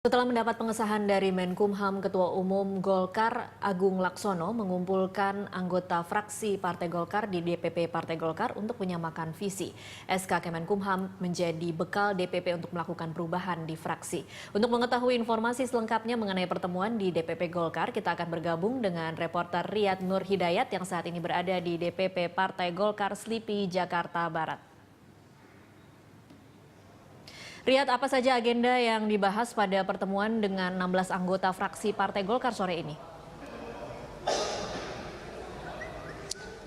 Setelah mendapat pengesahan dari Menkumham, Ketua Umum Golkar Agung Laksono mengumpulkan anggota fraksi Partai Golkar di DPP Partai Golkar untuk menyamakan visi. SK Kemenkumham menjadi bekal DPP untuk melakukan perubahan di fraksi. Untuk mengetahui informasi selengkapnya mengenai pertemuan di DPP Golkar, kita akan bergabung dengan reporter Riyad Nur Hidayat yang saat ini berada di DPP Partai Golkar Slipi, Jakarta Barat. Riyad, apa saja agenda yang dibahas pada pertemuan dengan 16 anggota fraksi Partai Golkar sore ini?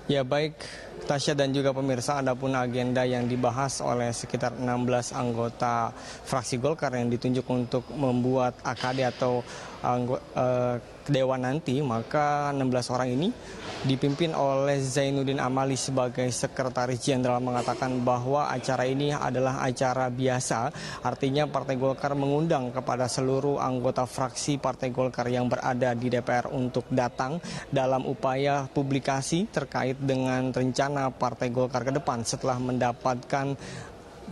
Ya baik, Tasya dan juga pemirsa, adapun agenda yang dibahas oleh sekitar 16 anggota fraksi Golkar yang ditunjuk untuk membuat AKD atau Dewan nanti, maka 16 orang ini dipimpin oleh Zainuddin Amali sebagai Sekretaris Jenderal mengatakan bahwa acara ini adalah acara biasa, artinya Partai Golkar mengundang kepada seluruh anggota fraksi Partai Golkar yang berada di DPR untuk datang dalam upaya publikasi terkait dengan rencana Partai Golkar ke depan setelah mendapatkan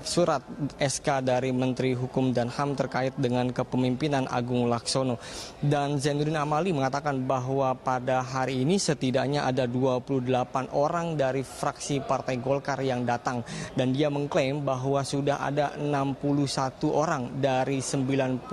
surat SK dari Menteri Hukum dan HAM terkait dengan kepemimpinan Agung Laksono. Dan Zainuddin Amali mengatakan bahwa pada hari ini setidaknya ada 28 orang dari fraksi Partai Golkar yang datang. Dan dia mengklaim bahwa sudah ada 61 orang dari 90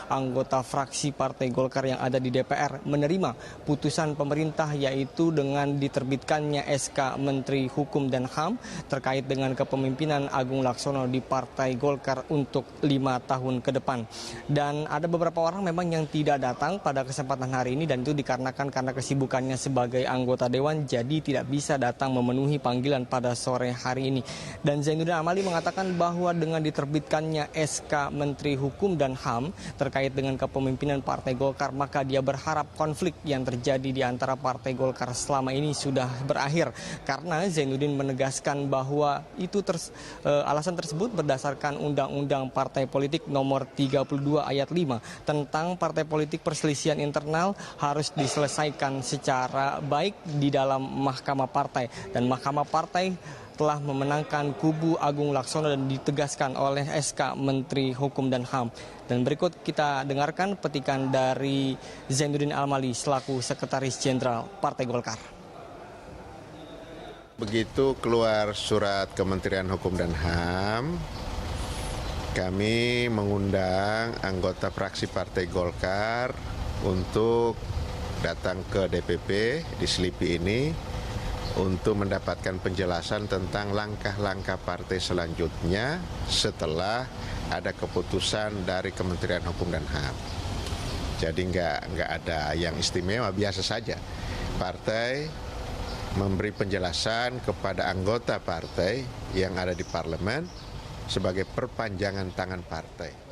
anggota fraksi Partai Golkar yang ada di DPR menerima putusan pemerintah, yaitu dengan diterbitkannya SK Menteri Hukum dan HAM terkait dengan kepemimpinan Agung Laksono di Partai Golkar untuk 5 tahun ke depan. Dan ada beberapa orang memang yang tidak datang pada kesempatan hari ini, dan itu dikarenakan karena kesibukannya sebagai anggota dewan, jadi tidak bisa datang memenuhi panggilan pada sore hari ini. Dan Zainuddin Amali mengatakan bahwa dengan diterbitkannya SK Menteri Hukum dan HAM terkait dengan kepemimpinan Partai Golkar, maka dia berharap konflik yang terjadi di antara Partai Golkar selama ini sudah berakhir. Karena Zainuddin menegaskan bahwa itu alasan tersebut berdasarkan Undang-Undang Partai Politik Nomor 32 Ayat 5 tentang partai politik perselisihan internal harus diselesaikan secara baik di dalam Mahkamah Partai. Dan Mahkamah Partai telah memenangkan kubu Agung Laksono dan ditegaskan oleh SK Menteri Hukum dan HAM. Dan berikut kita dengarkan petikan dari Zainuddin Amali selaku Sekretaris Jenderal Partai Golkar. Begitu keluar surat Kementerian Hukum dan HAM, kami mengundang anggota fraksi Partai Golkar untuk datang ke DPP di Slipi ini untuk mendapatkan penjelasan tentang langkah-langkah partai selanjutnya setelah ada keputusan dari Kementerian Hukum dan HAM. Jadi nggak ada yang istimewa, biasa saja. Partai memberi penjelasan kepada anggota partai yang ada di parlemen sebagai perpanjangan tangan partai.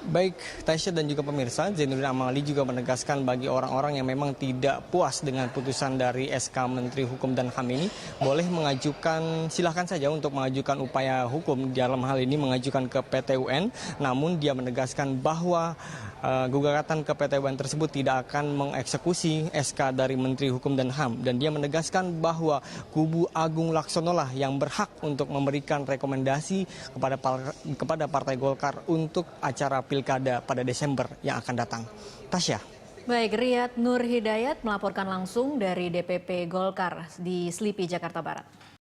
Baik, Tasya dan juga pemirsa, Zainuddin Amali juga menegaskan bagi orang-orang yang memang tidak puas dengan putusan dari SK Menteri Hukum dan HAM ini, boleh mengajukan, silahkan saja untuk mengajukan upaya hukum, dalam hal ini mengajukan ke PT UN, namun dia menegaskan bahwa gugatan ke PT UN tersebut tidak akan mengeksekusi SK dari Menteri Hukum dan HAM. Dan dia menegaskan bahwa kubu Agung Laksono lah yang berhak untuk memberikan rekomendasi kepada Partai Golkar untuk acara Pilkada pada Desember yang akan datang. Tasya. Baik, Riyad Nur Hidayat melaporkan langsung dari DPP Golkar di Slipi, Jakarta Barat.